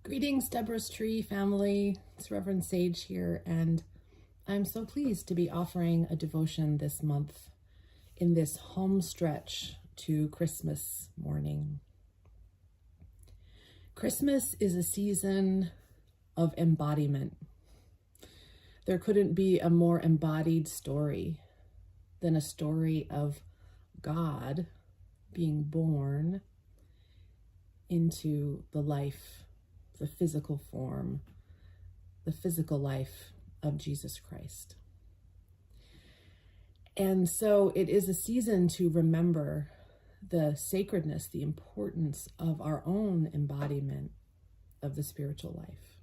Greetings, Deborah's Tree family. It's Reverend Sage here, and I'm so pleased to be offering a devotion this month in this home stretch to Christmas morning. Christmas is a season of embodiment. There couldn't be a more embodied story than a story of God being born into the life, the physical form, the physical life of Jesus Christ. And so it is a season to remember the sacredness, the importance of our own embodiment of the spiritual life.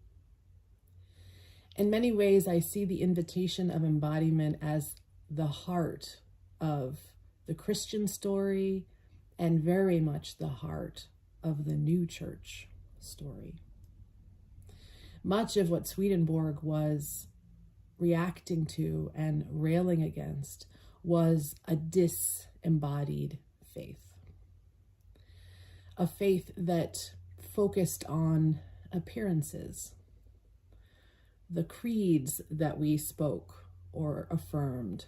In many ways, I see the invitation of embodiment as the heart of the Christian story and very much the heart of the new church story. Much of what Swedenborg was reacting to and railing against was a disembodied faith. A faith that focused on appearances, the creeds that we spoke or affirmed,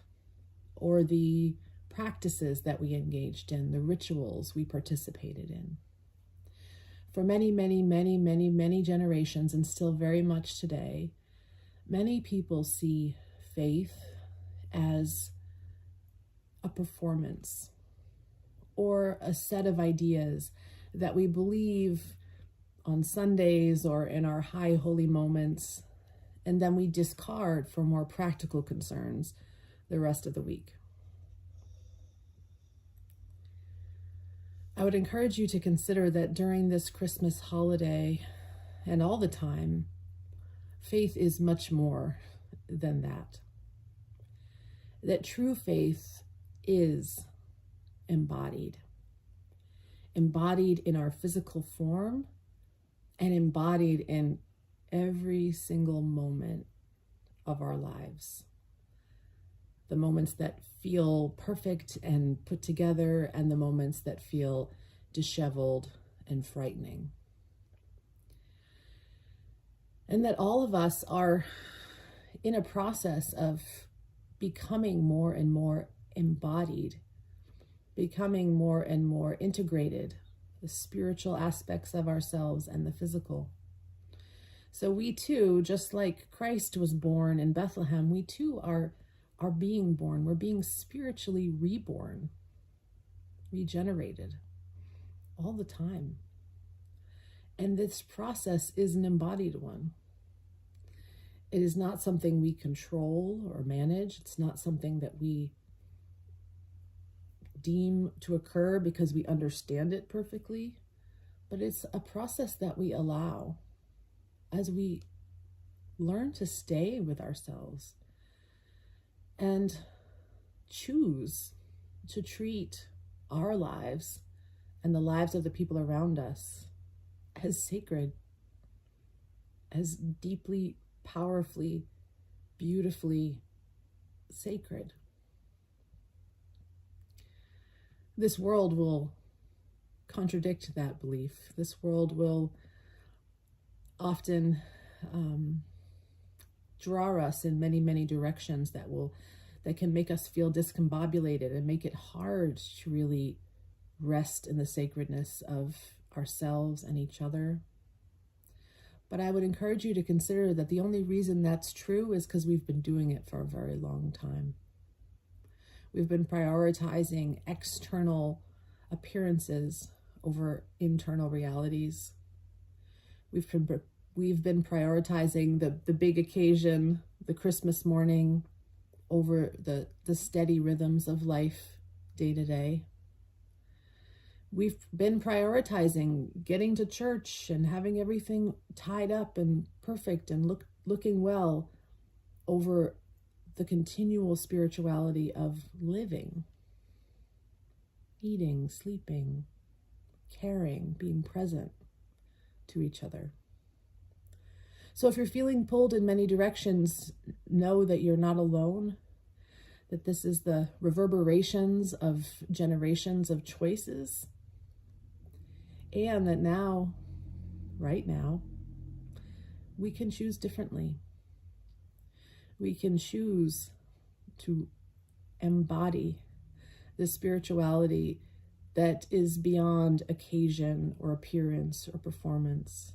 or the practices that we engaged in, the rituals we participated in. For many generations, and still very much today, many people see faith as a performance or a set of ideas that we believe on Sundays or in our high holy moments, and then we discard for more practical concerns the rest of the week. I would encourage you to consider that during this Christmas holiday and all the time, faith is much more than that. That true faith is embodied in our physical form and embodied in every single moment of our lives. The moments that feel perfect and put together, and the moments that feel disheveled and frightening. And that all of us are in a process of becoming more and more embodied, becoming more and more integrated, the spiritual aspects of ourselves and the physical. So we too, just like Christ was born in Bethlehem, we too are being born. We're being spiritually reborn, regenerated all the time. And this process is an embodied one. It is not something we control or manage. It's not something that we deem to occur because we understand it perfectly, but it's a process that we allow as we learn to stay with ourselves and choose to treat our lives and the lives of the people around us as sacred, as deeply, powerfully, beautifully sacred. This world will contradict that belief. This world will often draw us in many directions that can make us feel discombobulated and make it hard to really rest in the sacredness of ourselves and each other. But I would encourage you to consider that the only reason that's true is because we've been doing it for a very long time. We've been prioritizing external appearances over internal realities. We've been prioritizing the big occasion, the Christmas morning, over the steady rhythms of life day to day. We've been prioritizing getting to church and having everything tied up and perfect and looking well over the continual spirituality of living, eating, sleeping, caring, being present to each other. So if you're feeling pulled in many directions, know that you're not alone, that this is the reverberations of generations of choices, and that now, right now, we can choose differently. We can choose to embody the spirituality that is beyond occasion or appearance or performance.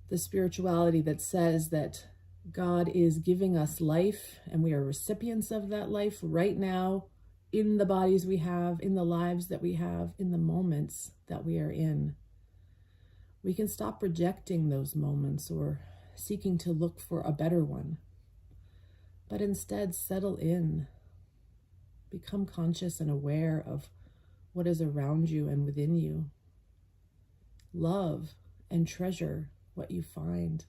The spirituality that says that God is giving us life and we are recipients of that life right now, in the bodies we have, in the lives that we have, in the moments that we are in. We can stop projecting those moments or seeking to look for a better one, but instead settle in, become conscious and aware of what is around you and within you. Love and treasure what you find.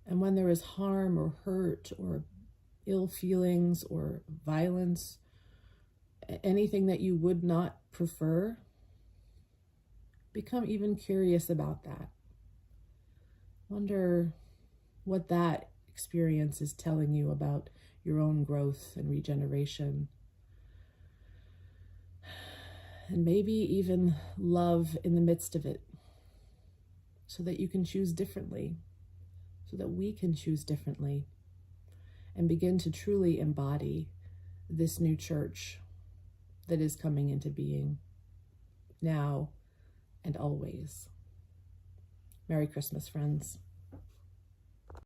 And when there is harm or hurt or ill feelings or violence, anything that you would not prefer, become even curious about that. Wonder what that experience is telling you about your own growth and regeneration. And maybe even love in the midst of it, so that you can choose differently, so that we can choose differently, and begin to truly embody this new church that is coming into being now and always. Merry Christmas, friends.